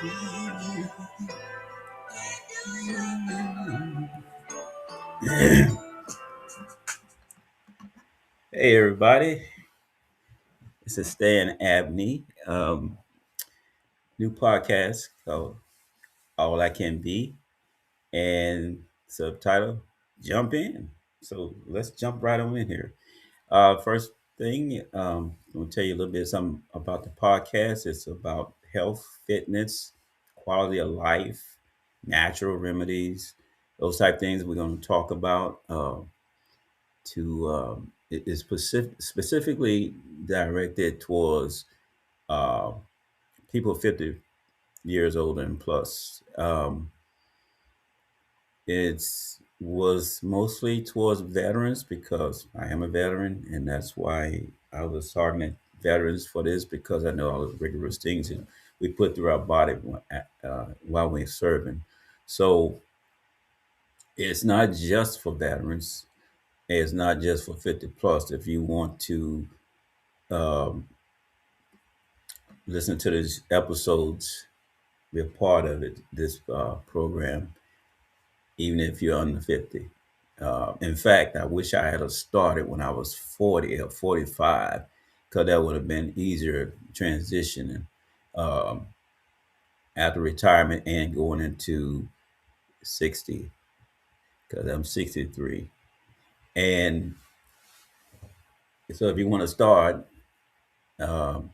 Hey everybody, this is Stan Abney. New podcast called All I Can Be, and subtitle Jump In. So let's jump right on in here. First thing, I'm gonna tell you a little bit something about the podcast. It's about health, fitness, quality of life, natural remedies, those type things we're going to talk about. It is specifically directed towards uh, people 50 years old and plus. It's was mostly towards veterans because I am a veteran, and that's why I was targeting veterans for this because I know all the rigorous things that we put through our body while we're serving. So it's not just for veterans. It's not just for 50 plus. If you want to um, listen to these episodes, be a part of it, this program, even if you're under 50. In fact, I wish I had started when I was 40 or 45, because that would have been easier transitioning um, after retirement and going into 60, because I'm 63. And so if you want to start, um,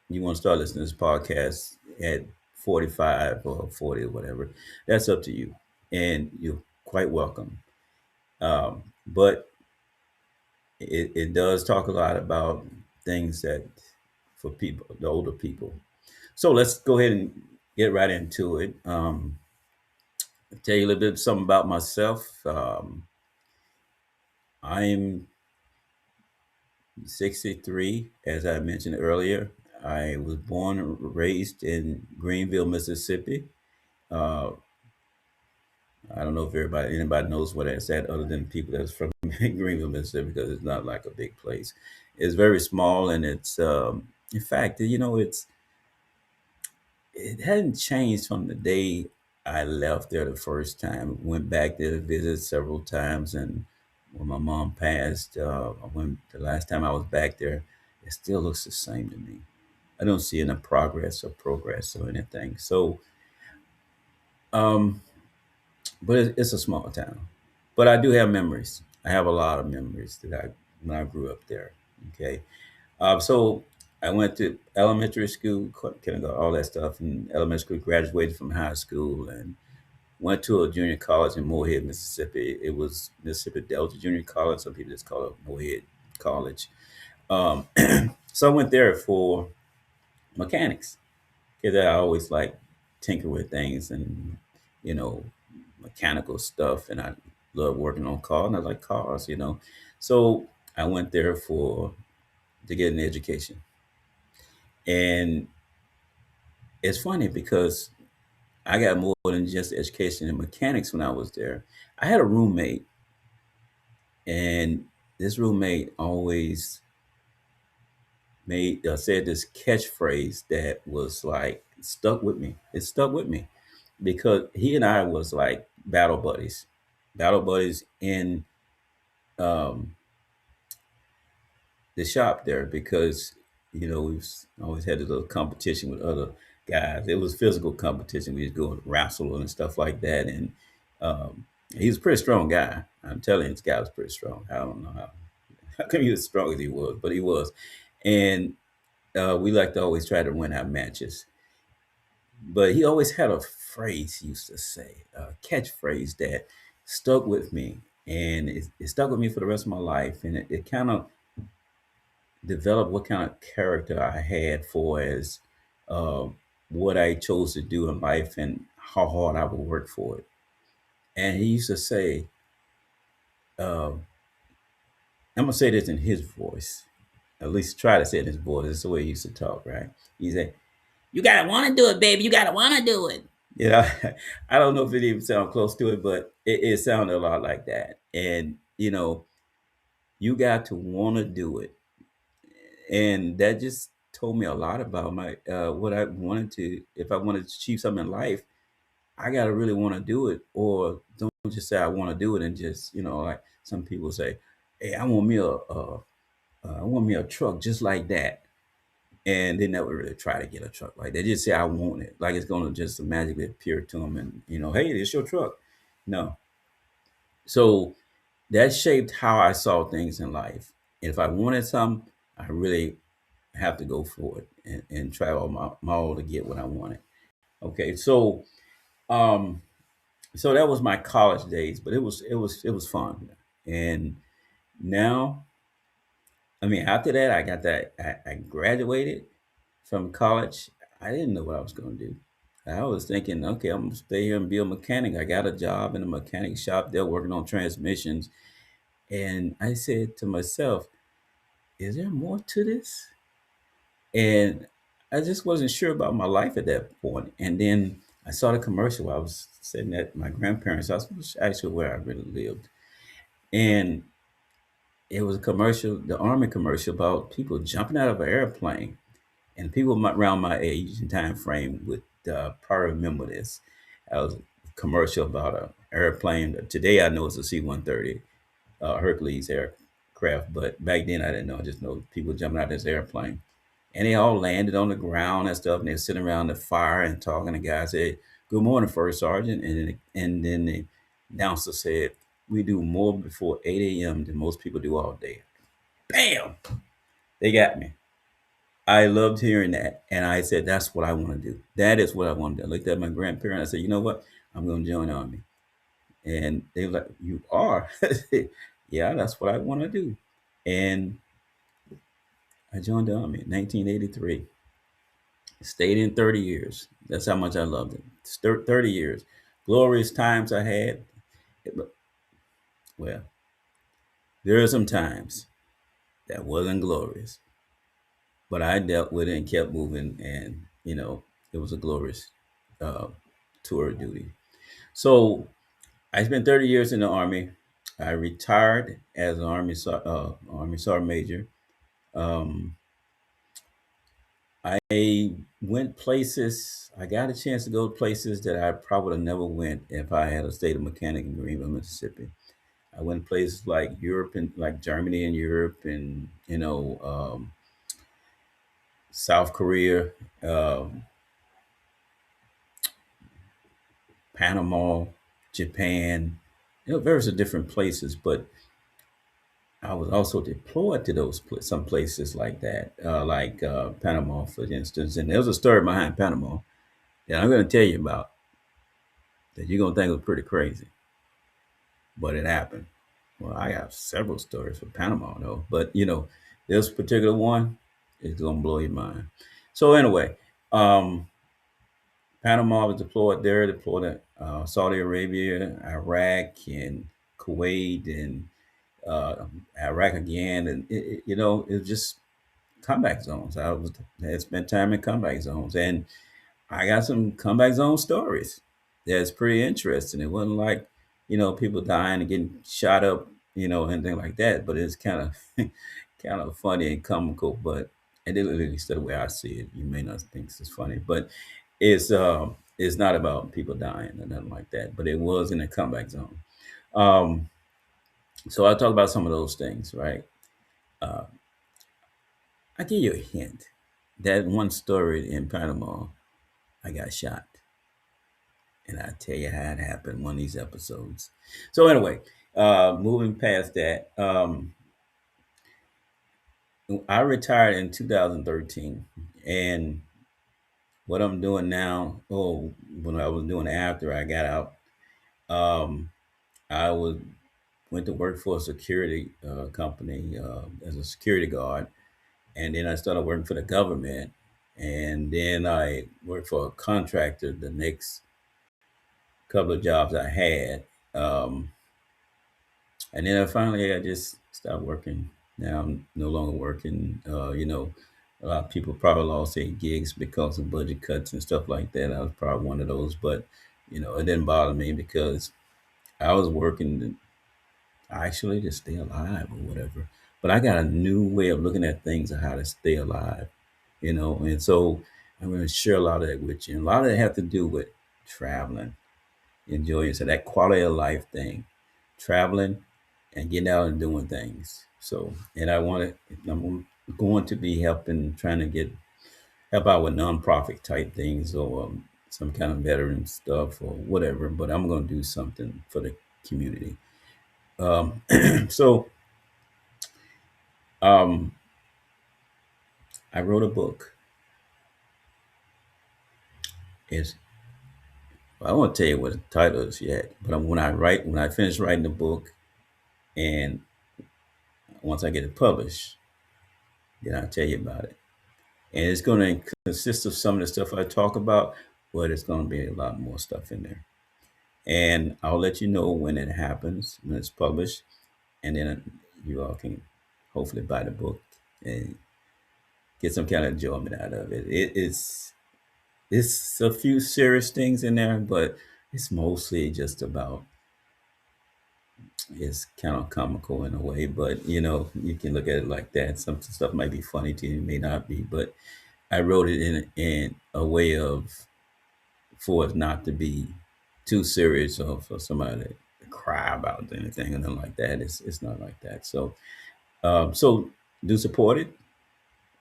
you want to start listening to this podcast at 45 or 40 or whatever, that's up to you. And you're quite welcome. But it does talk a lot about things that for people, the older people. So let's go ahead and get right into it. I'll tell you a little bit something about myself. I'm 63, as I mentioned earlier. I was born and raised in Greenville, Mississippi. Uh, I don't know if anybody knows what that's at, other than people that's from Greenville, Mississippi, because it's not like a big place. It's very small, and in fact, it hadn't changed from the day I left there the first time. Went back there to visit several times, and when my mom passed, when the last time I was back there, it still looks the same to me. I don't see any progress or anything. So, um, but it's a small town. But I do have memories. I have a lot of memories that I when I grew up there. Okay, so I went to elementary school, kindergarten, all that stuff, and elementary school. Graduated from high school and went to a junior college in Moorhead, Mississippi. It was Mississippi Delta Junior College. Some people just call it Moorhead College. Um, so I went there for mechanics because I always like tinker with things and you know mechanical stuff, and I love working on cars, and I like cars. So I went there for to get an education, and it's funny because I got more than just education in mechanics when I was there. I had a roommate, and this roommate always made said this catchphrase that was like stuck with me. It stuck with me because he and I was like battle buddies in um, the shop there because we've always had a little competition with other guys. It was physical competition. We just go and wrestle and stuff like that. And he's a pretty strong guy. I'm telling you, this guy was pretty strong. I don't know how come he was as strong as he was, but he was. And we like to always try to win our matches. But he always had a phrase he used to say, a catchphrase that stuck with me. And it stuck with me for the rest of my life. And it kind of develop what kind of character I had for as uh, what I chose to do in life and how hard I would work for it. And he used to say, I'm gonna say this in his voice, at least try to say it in his voice. It's the way he used to talk, right? He said, "You gotta want to do it, baby. You gotta want to do it." I don't know if it even sounded close to it, but it sounded a lot like that. And you got to want to do it, and that just told me a lot about my what I wanted to. If I wanted to achieve something in life, I gotta really want to do it, or don't just say I want to do it and just like some people say, "Hey, I want me a truck just like that," and they never really try to get a truck like that. They just say I want it, like it's gonna just magically appear to them, and hey, it's your truck. No, so that shaped how I saw things in life. If I wanted something, I really have to go for it and try my all to get what I wanted. Okay, um, so that was my college days, but it was fun. And now, I mean, after that, I graduated from college. I didn't know what I was going to do. I was thinking, okay, I'm gonna stay here and be a mechanic. I got a job in a mechanic shop. They're working on transmissions, and I said to myself, "Is there more to this?" And I just wasn't sure about my life at that point. And then I saw the commercial. I was sitting at my grandparents' house, which is actually where I really lived, and it was a commercial, the Army commercial about people jumping out of an airplane. And people around my age and time frame would probably remember this. I was a commercial about an airplane. Today I know it's a C-130 Hercules aircraft, but back then I didn't know. I just know people jumping out of this airplane. And they all landed on the ground and stuff, and they're sitting around the fire and talking. The guy said, "Good morning, First Sergeant." And then the announcer said, "We do more before 8 a.m. than most people do all day." Bam! They got me. I loved hearing that. And I said, that's what I want to do. That is what I want to do. I looked at my grandparents. I said, you know what? I'm going to join the Army. And they were like, you are? Yeah, that's what I want to do. And I joined the Army in 1983. Stayed in 30 years. That's how much I loved it. 30 years. Glorious times I had. Well, there are some times that wasn't glorious, but I dealt with it and kept moving. And, it was a glorious uh, tour of duty. So I spent 30 years in the Army. I retired as an Army Sergeant Major. Um, I went places. I got a chance to go places that I probably would have never went if I had a state of mechanic in Greenville, Mississippi. I went places like Europe and like Germany and Europe and South Korea, um, Panama, Japan, various different places. But I was also deployed to some places like that, like Panama, for instance. And there's a story behind Panama that I'm going to tell you about that you're going to think was pretty crazy, but it happened. Well, I have several stories for Panama, though, but this particular one is going to blow your mind. So anyway, um, Panama was deployed there, deployed to Saudi Arabia, Iraq, and Kuwait, and uh, Iraq again, and it was just comeback zones. Had spent time in comeback zones, and I got some comeback zone stories. That's pretty interesting. It wasn't like people dying and getting shot up, anything like that. But it's kind of kind of funny and comical. But and at least the way I see it, you may not think it's funny, but it's not about people dying or nothing like that. But it was in a comeback zone. Um, so I'll talk about some of those things, right? Uh, I'll give you a hint. That one story in Panama, I got shot. And I'll tell you how it happened one of these episodes. So anyway, moving past that, I retired in 2013. And what I'm doing now, when I was doing after I got out, um, I was went to work for a security company as a security guard. And then I started working for the government. And then I worked for a contractor the next couple of jobs I had. Um, and then I just stopped working. Now I'm no longer working. A lot of people probably lost their gigs because of budget cuts and stuff like that. I was probably one of those, but it didn't bother me because I was working actually to stay alive or whatever. But I got a new way of looking at things and how to stay alive. And so I'm going to share a lot of that with you. And a lot of it have to do with traveling, enjoying, so that quality of life thing, traveling and getting out and doing things. So, and I'm going to be helping, trying to help out with nonprofit type things, or some kind of veteran stuff or whatever. But I'm going to do something for the community. Um, so um, I wrote a book. It's I won't tell you what the title is yet, but when I finish writing the book, and once I get it published, then I'll tell you about it. And it's going to consist of some of the stuff I talk about, but it's going to be a lot more stuff in there. And I'll let you know when it happens, when it's published, and then you all can hopefully buy the book and get some kind of enjoyment out of it. It's a few serious things in there, but it's mostly just about, it's kind of comical in a way, but you can look at it like that. Some stuff might be funny to you, may not be, but I wrote it in a way of, for it not to be too serious, or for somebody to cry about anything or nothing like that. It's not like that. So do support it,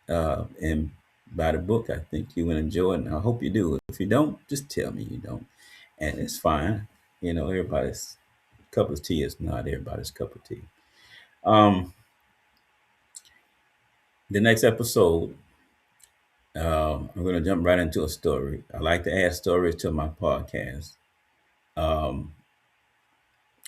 and buy the book. I think you will enjoy it, and I hope you do. If you don't, just tell me you don't, and it's fine. Everybody's cup of tea is not everybody's cup of tea. Um, the next episode, I'm going to jump right into a story. I like to add stories to my podcast. Um,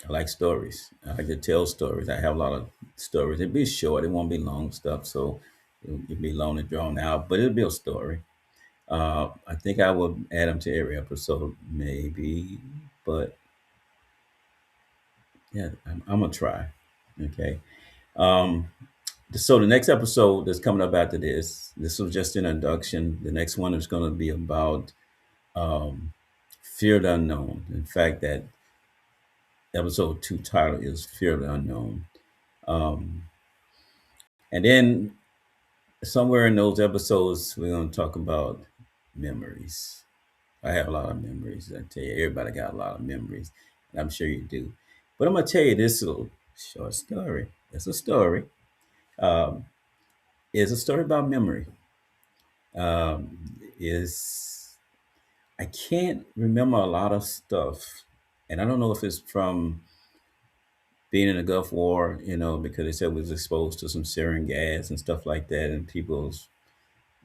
I like stories. I like to tell stories. I have a lot of stories. It'll be short. It won't be long stuff. So it'll be long and drawn out, but it'll be a story. I think I will add them to every episode, maybe. But yeah, I'm going to try. Okay. Um, so the next episode that's coming up after this was just an introduction. The next one is going to be about um, fear the unknown. In fact, that episode 2 title is Fear the Unknown. Um, and then somewhere in those episodes, we're going to talk about memories. I have a lot of memories. I tell you, everybody got a lot of memories, and I'm sure you do. But I'm going to tell you this little short story. It's a story. Um, it's a story about memory. Is I can't remember a lot of stuff, and I don't know if it's from being in the Gulf War, because they said we was exposed to some sarin gas and stuff like that, and people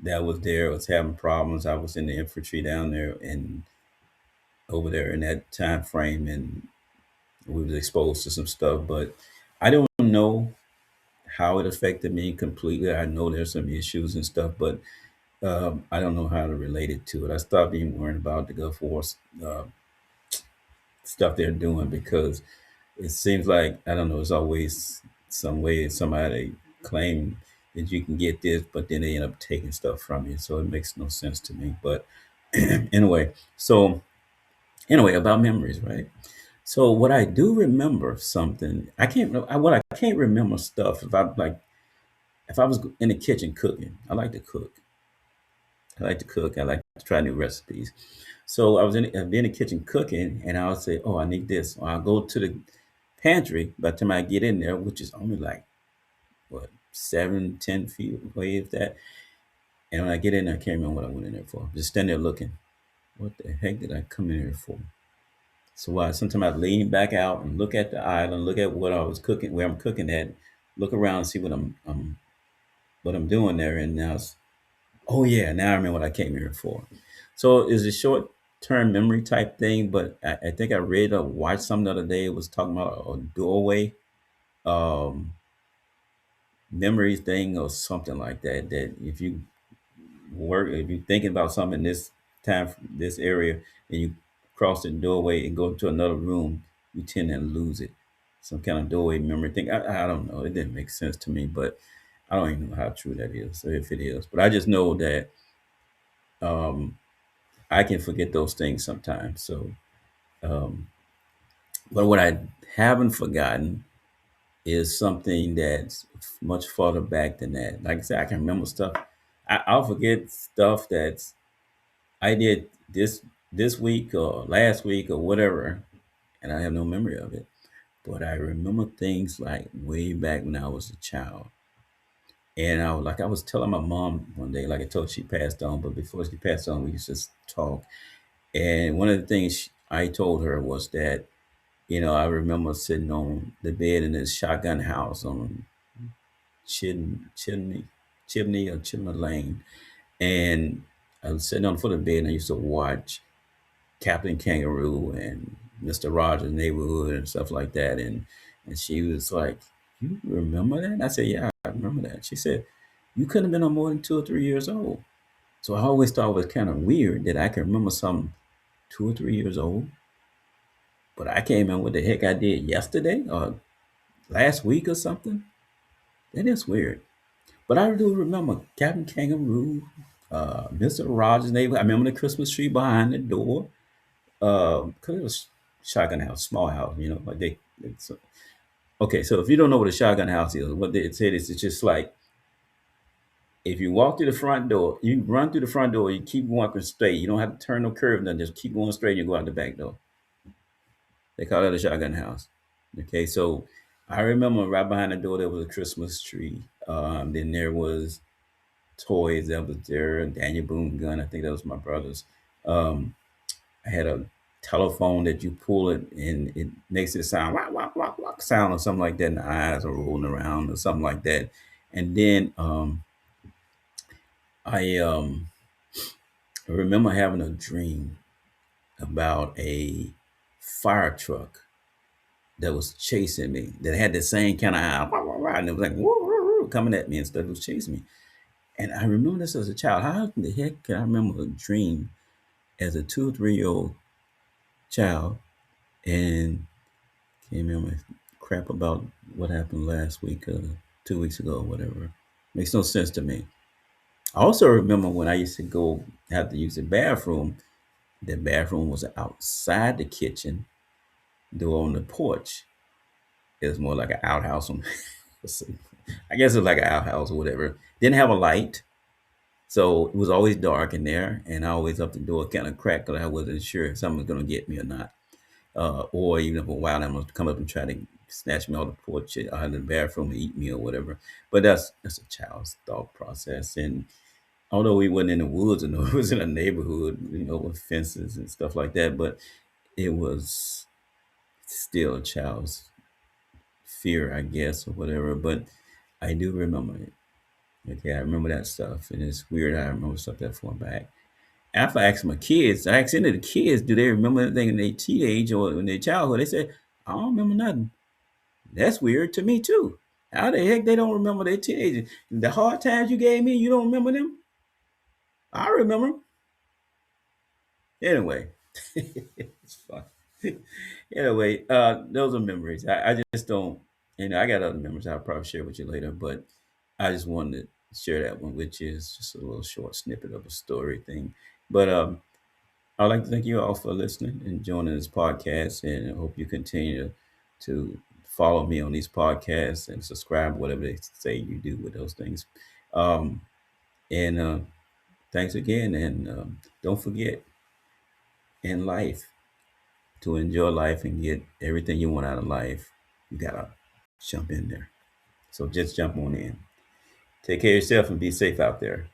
that was there was having problems. I was in the infantry down there and over there in that time frame, and we was exposed to some stuff, but I don't know how it affected me completely. I know there's some issues and stuff, but I don't know how to relate it to it. I stopped being worried about the Gulf War uh, stuff they're doing, because it seems like, I don't know, it's always some way somebody claim that you can get this, but then they end up taking stuff from you. So it makes no sense to me. But anyway, so anyway, about memories, right? So what I do remember something, I can't what I can't remember stuff, if I was in the kitchen cooking. I like to cook. I like to cook. I like to try new recipes. So I'd be in the kitchen cooking, and I would say, "Oh, I need this." Or I'll go to the pantry. By the time I get in there, which is only like what 7, 10 feet away, if that. And when I get in there, I can't remember what I went in there for. Just stand there looking. What the heck did I come in here for? So sometimes I lean back out and look at the island, look at what I was cooking, where I'm cooking at, look around and see what I'm doing there, and now oh yeah, now I remember what I came here for. So it's a short term memory type thing, but I think I read or watched something the other day. It was talking about a doorway um, memory thing or something like that. That if you thinking about something in this time, this area, and you cross the doorway and go to another room, you tend to lose it. Some kind of doorway memory thing. I don't know. It didn't make sense to me, but I don't even know how true that is, or if it is. But I just know that um, I can forget those things sometimes. So, um, but what I haven't forgotten is something that's much farther back than that. Like I said, I can remember stuff. I'll forget stuff that I did this week or last week or whatever, and I have no memory of it. But I remember things like way back when I was a child. And I was telling my mom one day, like I told she passed on, but before she passed on, we used to talk. And one of the things I told her was that, I remember sitting on the bed in this shotgun house on Chimney, Chimney or Chimney Lane. And I was sitting on the foot of the bed and I used to watch Captain Kangaroo and Mr. Rogers' Neighborhood and stuff like that. And she was like, "You remember that?" And I said, "Yeah, I remember that." She said, "You couldn't have been no more than 2 or 3 years old." So I always thought it was kind of weird that I can remember something 2 or 3 years old, but I can't remember what the heck I did yesterday or last week or something. That is weird. But I do remember Captain Kangaroo, Mr. Rogers' Neighborhood. I remember the Christmas tree behind the door. Because it was shotgun house, small house, like so, okay. So if you don't know what a shotgun house is, what they said is it's just like if you walk through the front door, you run through the front door, you keep walking straight. You don't have to turn no curve, nothing. Just keep going straight. And you go out the back door. They call it a shotgun house. Okay, so I remember right behind the door there was a Christmas tree. Then there was toys that was there. A Daniel Boone gun. I think that was my brother's. Um, I had a telephone that you pull it and it makes it sound wah, wah, wah, wah, sound or something like that, and the eyes are rolling around or something like that. And then I remember having a dream about a fire truck that was chasing me, that had the same kind of eye, wah, wah, wah, and it was like woo, woo, woo, coming at me and stuff. It was chasing me. And I remember this as a child. How in the heck can I remember a dream as a 2 or 3 year old child and can't remember crap about what happened last week, 2 weeks ago, or whatever. Makes no sense to me. I also remember when I used to go have to use the bathroom. The bathroom was outside the kitchen, door on the porch. It was more like an outhouse. I guess it was like an outhouse or whatever. Didn't have a light, so it was always dark in there, and I always left the door kind of cracked because I wasn't sure if something was going to get me or not. Or even if a wild animal would come up and try to snatch me off the porch out of the bathroom and eat me or whatever. But that's a child's thought process. And although we wasn't in the woods and it was in a neighborhood, with fences and stuff like that, but it was still a child's fear, I guess, or whatever. But I do remember it. Okay, I remember that stuff, and it's weird. I remember stuff that far back. After I asked my kids, I asked any of the kids, do they remember anything in their teenage or in their childhood? They said, I don't remember nothing. That's weird to me too. How the heck they don't remember their teenagers? The hard times you gave me, you don't remember them? I remember them. Anyway, it's fun. Anyway, those are memories. I just don't, I got other memories I'll probably share with you later, but I just wanted to share that one, which is just a little short snippet of a story thing. But I'd like to thank you all for listening and joining this podcast, and I hope you continue to follow me on these podcasts and subscribe, whatever they say you do with those things. Um, and thanks again, and don't forget in life to enjoy life and get everything you want out of life. You gotta jump in there. So just jump on in. Take care of yourself and be safe out there.